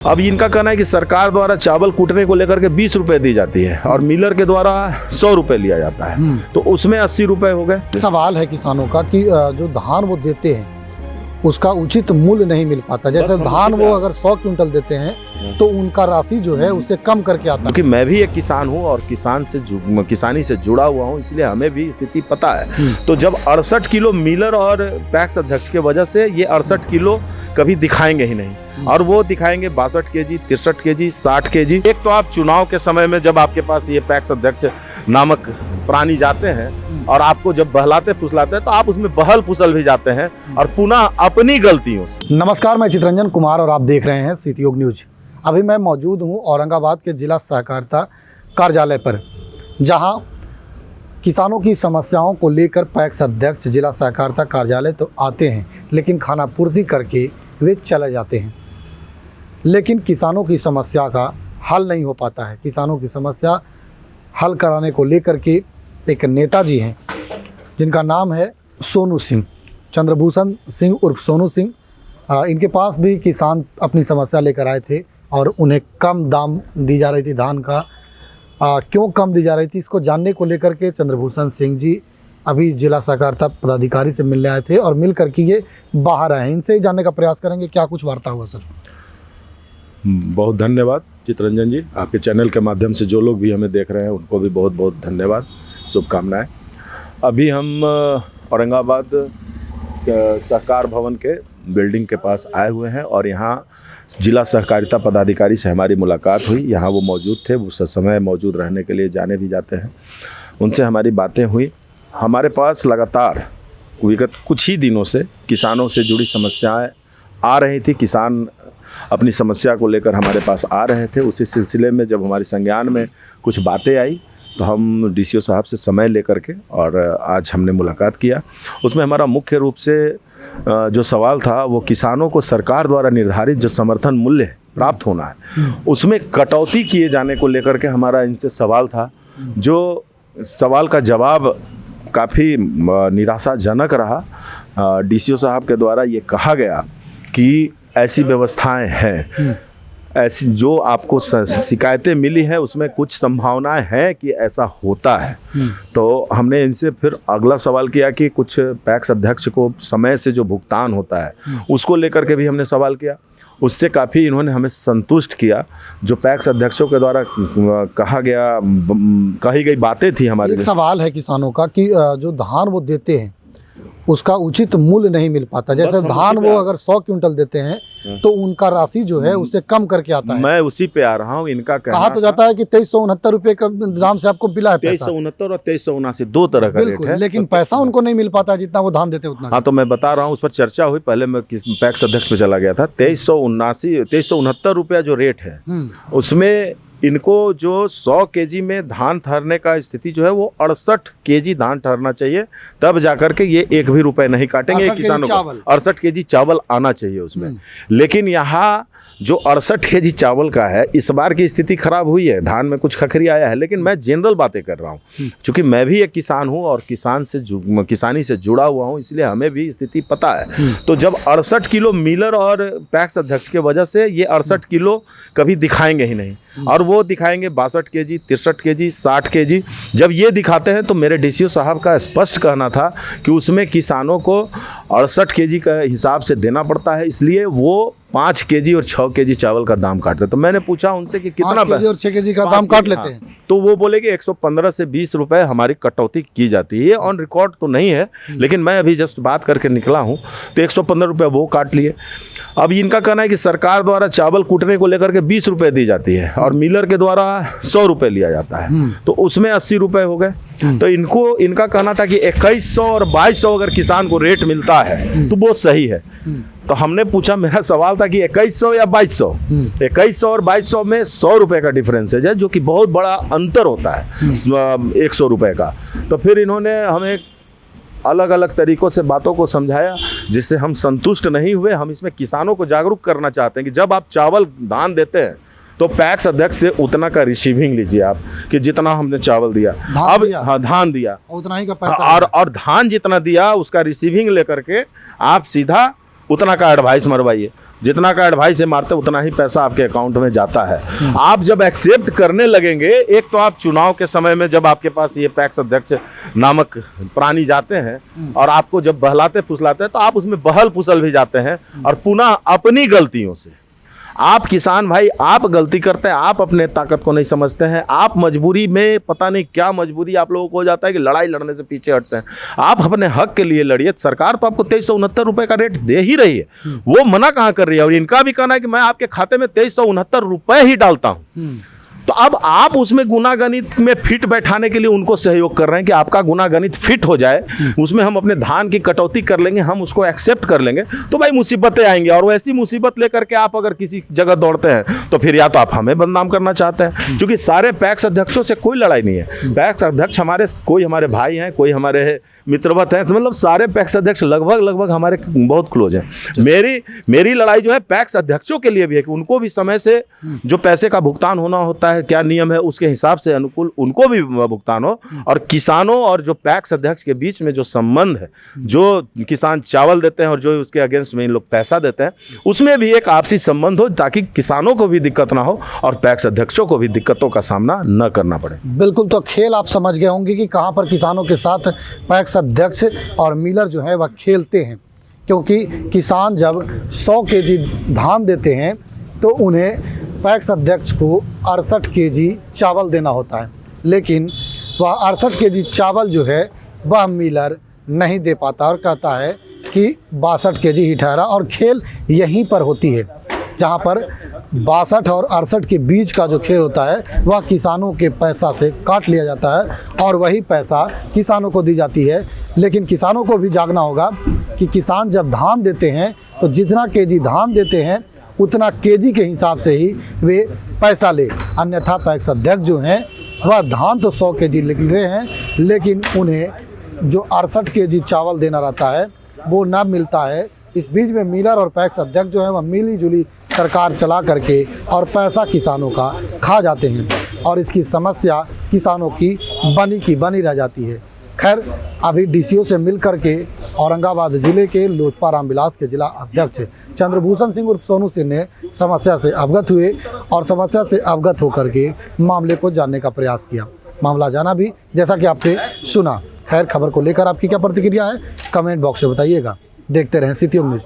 अब इनका कहना है कि सरकार द्वारा चावल कूटने को लेकर के 20 रुपए दी जाती है और मिलर के द्वारा 100 रुपए लिया जाता है, तो उसमें 80 रुपए हो गए। सवाल है किसानों का कि जो धान वो देते हैं उसका उचित मूल्य नहीं मिल पाता। जैसे धान वो अगर 100 क्विंटल देते हैं तो उनका राशि जो है उससे कम करके आता है। क्योंकि मैं भी एक किसान हूँ और किसानी से जुड़ा हुआ हूँ, इसलिए हमें भी स्थिति पता है। तो जब 68 किलो मिलर और पैक्स अध्यक्ष के वजह से ये 68 किलो कभी दिखाएंगे ही नहीं, और वो दिखाएंगे 62 केजी, 63 केजी, 60 केजी। एक तो आप चुनाव के समय में जब आपके पास ये पैक्स अध्यक्ष नामक प्राणी जाते हैं और आपको जब बहलाते फुसलाते हैं तो आप उसमें बहल फुसल भी जाते हैं और पुनः अपनी गलतियों से। नमस्कार, मैं चितरंजन कुमार और आप देख रहे हैं सिटी न्यूज। अभी मैं मौजूद हूं औरंगाबाद के जिला सहकारिता कार्यालय पर, जहां किसानों की समस्याओं को लेकर पैक्स अध्यक्ष जिला सहकारिता कार्यालय तो आते हैं, लेकिन खाना पूर्ति करके वे चले जाते हैं। लेकिन किसानों की समस्या का हल नहीं हो पाता है। किसानों की समस्या हल कराने को लेकर के एक नेताजी हैं जिनका नाम है सोनू सिंह, चंद्रभूषण सिंह उर्फ सोनू सिंह। इनके पास भी किसान अपनी समस्या लेकर आए थे और उन्हें कम दाम दी जा रही थी धान का। क्यों कम दी जा रही थी, इसको जानने को लेकर के चंद्रभूषण सिंह जी अभी जिला सहकारिता पदाधिकारी से मिलने आए थे और मिल करके ये बाहर आए हैं। इनसे ही जानने का प्रयास करेंगे क्या कुछ वार्ता हुआ। सर बहुत धन्यवाद चितरंजन जी, आपके चैनल के माध्यम से जो लोग भी हमें देख रहे हैं उनको भी बहुत बहुत धन्यवाद, शुभकामनाएं। अभी हम औरंगाबाद सहकार भवन के बिल्डिंग के पास आए हुए हैं और यहाँ जिला सहकारिता पदाधिकारी से हमारी मुलाकात हुई। यहाँ वो मौजूद थे, उस समय मौजूद रहने के लिए जाने भी जाते हैं। उनसे हमारी बातें हुई। हमारे पास लगातार विगत कुछ ही दिनों से किसानों से जुड़ी समस्याएं आ रही थी। किसान अपनी समस्या को लेकर हमारे पास आ रहे थे। उसी सिलसिले में जब हमारे संज्ञान में कुछ बातें आई तो हम डीसीओ साहब से समय लेकर के और आज हमने मुलाकात किया। उसमें हमारा मुख्य रूप से जो सवाल था वो किसानों को सरकार द्वारा निर्धारित जो समर्थन मूल्य प्राप्त होना है उसमें कटौती किए जाने को लेकर के हमारा इनसे सवाल था। जो सवाल का जवाब काफ़ी निराशाजनक रहा। डीसीओ साहब के द्वारा ये कहा गया कि ऐसी व्यवस्थाएं हैं, ऐसी जो आपको शिकायतें मिली हैं उसमें कुछ संभावनाएं हैं कि ऐसा होता है। तो हमने इनसे फिर अगला सवाल किया कि कुछ पैक्स अध्यक्ष को समय से जो भुगतान होता है उसको लेकर के भी हमने सवाल किया। उससे काफ़ी इन्होंने हमें संतुष्ट किया। जो पैक्स अध्यक्षों के द्वारा कही गई बातें थी हमारे। एक सवाल है किसानों का कि जो धान वो देते हैं उसका उचित मूल्य नहीं मिल पाता। जैसे धान वो अगर 100 क्विंटल देते हैं तो उनका राशि जो है उससे कम करके आता है। मैं उसी पे आ रहा हूँ। इनका कहा तो जाता है कि 2369 रुपए का दाम से आपको मिला है। 2369 और 2379 दो तरह का रेट है, लेकिन पैसा उनको नहीं मिल पाता जितना वो धान देते उतना। हाँ, तो मैं बता रहा हूँ, उस पर चर्चा हुई। पहले मैं पैक्स अध्यक्ष पे चला गया था। 2369 रुपया जो रेट है उसमें इनको जो 100 केजी में धान ठहरने का स्थिति जो है वो 68 केजी धान ठहरना चाहिए, तब जाकर के ये एक भी रुपए नहीं काटेंगे किसानों को। 68 केजी चावल आना चाहिए उसमें। लेकिन यहाँ जो 68 केजी चावल का है, इस बार की स्थिति खराब हुई है, धान में कुछ खखरी आया है। लेकिन मैं जनरल बातें कर रहा हूँ, क्योंकि मैं भी एक किसान हूँ और किसानी से जुड़ा हुआ हूँ, इसलिए हमें भी स्थिति पता है। तो जब 68 किलो मिलर और पैक्स अध्यक्ष के वजह से ये 68 किलो कभी दिखाएंगे ही नहीं, और वो दिखाएंगे 62 केजी, 63 केजी, 60 केजी। जब ये दिखाते हैं तो मेरे डीसीओ साहब का स्पष्ट कहना था कि उसमें किसानों को 68 केजी का हिसाब से देना पड़ता है, इसलिए वो 5 केजी और 6 केजी चावल का दाम काटते। तो मैंने पूछा उनसे कि कितना 5 केजी और 6 केजी का दाम काट लेते हैं। तो वो बोले कि 115 से 20 रुपए हमारी कटौती की जाती है। ये ऑन रिकॉर्ड तो नहीं है, लेकिन मैं अभी जस्ट बात करके निकला हूँ, तो 115 रुपये वो काट लिए। अब इनका कहना है कि सरकार द्वारा चावल कूटने को लेकर के 20 रुपये दी जाती है और मिलर के द्वारा 100 रुपये लिया जाता है, तो उसमें 80 रुपये हो गए। तो इनका कहना था कि 2100 और 2200 अगर किसान को रेट मिलता है तो वो सही है। तो हमने पूछा, मेरा सवाल था कि 2100 या 2200। 2100 और 2200 में 100 रुपये का डिफरेंस है, जो कि बहुत बड़ा अंतर होता है 100 रुपये का। तो फिर इन्होंने हमें अलग अलग तरीक़ों से बातों को समझाया, जिससे हम संतुष्ट नहीं हुए। हम इसमें किसानों को जागरूक करना चाहते हैं कि जब आप चावल दान देते हैं तो पैक्स अध्यक्ष से उतना का रिसीविंग लीजिए आप, कि जितना हमने चावल दिया, अब हाँ धान दिया उतना ही का पैसा, और धान जितना दिया उसका रिसीविंग लेकर के आप सीधा उतना का एडवाइस मरवाइए। जितना का एडवाइस है मारते उतना ही पैसा आपके अकाउंट में जाता है। आप जब एक्सेप्ट करने लगेंगे, एक तो आप चुनाव के समय में जब आपके पास ये पैक्स अध्यक्ष नामक प्राणी जाते हैं और आपको जब बहलाते फुसलाते हैं तो आप उसमें बहल फुसल भी जाते हैं और पुनः अपनी गलतियों से आप किसान भाई आप गलती करते हैं, आप अपने ताकत को नहीं समझते हैं, आप मजबूरी में पता नहीं क्या मजबूरी आप लोगों को हो जाता है कि लड़ाई लड़ने से पीछे हटते हैं। आप अपने हक के लिए लड़िए। सरकार तो आपको 2369 रुपये का रेट दे ही रही है, वो मना कहाँ कर रही है? और इनका भी कहना है कि मैं आपके खाते में 2369 रुपये ही डालता हूँ। तो अब आप उसमें गुनागणित में फिट बैठाने के लिए उनको सहयोग कर रहे हैं कि आपका गुनागणित फिट हो जाए, उसमें हम अपने धान की कटौती कर लेंगे, हम उसको एक्सेप्ट कर लेंगे, तो भाई मुसीबतें आएंगी। और वैसी मुसीबत लेकर के आप अगर किसी जगह दौड़ते हैं तो फिर या तो आप हमें बदनाम करना चाहते हैं, क्योंकि सारे पैक्स अध्यक्षों से कोई लड़ाई नहीं है। पैक्स अध्यक्ष कोई हमारे भाई हैं, कोई हमारे मित्रवत हैं, तो मतलब सारे पैक्स अध्यक्ष लगभग हमारे बहुत क्लोज हैं। मेरी लड़ाई जो है पैक्स अध्यक्षों के लिए भी है कि उनको भी समय से जो पैसे का भुगतान होना होता है, क्या नियम है उसके हिसाब से अनुकूल उनको भी भुगतान हो। और किसानों और जो पैक्स अध्यक्ष के बीच में जो संबंध है, जो किसान चावल देते हैं और जो उसके अगेंस्ट में इन लोग पैसा देते हैं, उसमें भी एक आपसी संबंध हो ताकि किसानों को भी दिक्कत ना हो और पैक्स अध्यक्षों को भी दिक्कतों का सामना न करना पड़े। बिल्कुल, तो खेल आप समझ गए होंगे कि कहाँ पर किसानों के साथ पैक्स अध्यक्ष और मिलर जो है वह खेलते हैं, क्योंकि किसान जब 100 केजी धान देते हैं तो उन्हें पैक्स अध्यक्ष को 68 केजी चावल देना होता है, लेकिन वह 68 केजी चावल जो है वह मिलर नहीं दे पाता और कहता है कि 62 केजी ही ठहरा। और खेल यहीं पर होती है, जहाँ पर 62 और 68 के बीच का जो खेल होता है वह किसानों के पैसा से काट लिया जाता है और वही पैसा किसानों को दी जाती है। लेकिन किसानों को भी जागना होगा कि किसान जब धान देते हैं तो जितना केजी धान देते हैं उतना केजी के हिसाब से ही वे पैसा ले, अन्यथा पैक्स अध्यक्ष जो हैं वह धान तो 100 केजी लिखते हैं, लेकिन उन्हें जो 68 केजी चावल देना रहता है वो ना मिलता है। इस बीच में मिलर और पैक्स अध्यक्ष जो है वह मिली जुली सरकार चला करके और पैसा किसानों का खा जाते हैं और इसकी समस्या किसानों की बनी रह जाती है। खैर, अभी डीसीओ से मिल करके औरंगाबाद ज़िले के लोजपा रामविलास के जिला अध्यक्ष चंद्रभूषण सिंह उर्फ सोनू सिंह ने समस्या से अवगत हुए और समस्या से अवगत होकर के मामले को जानने का प्रयास किया। मामला जाना भी जैसा कि आपने सुना। खैर, खबर को लेकर आपकी क्या प्रतिक्रिया है कमेंट बॉक्स में बताइएगा। देखते रहें सिटी न्यूज़।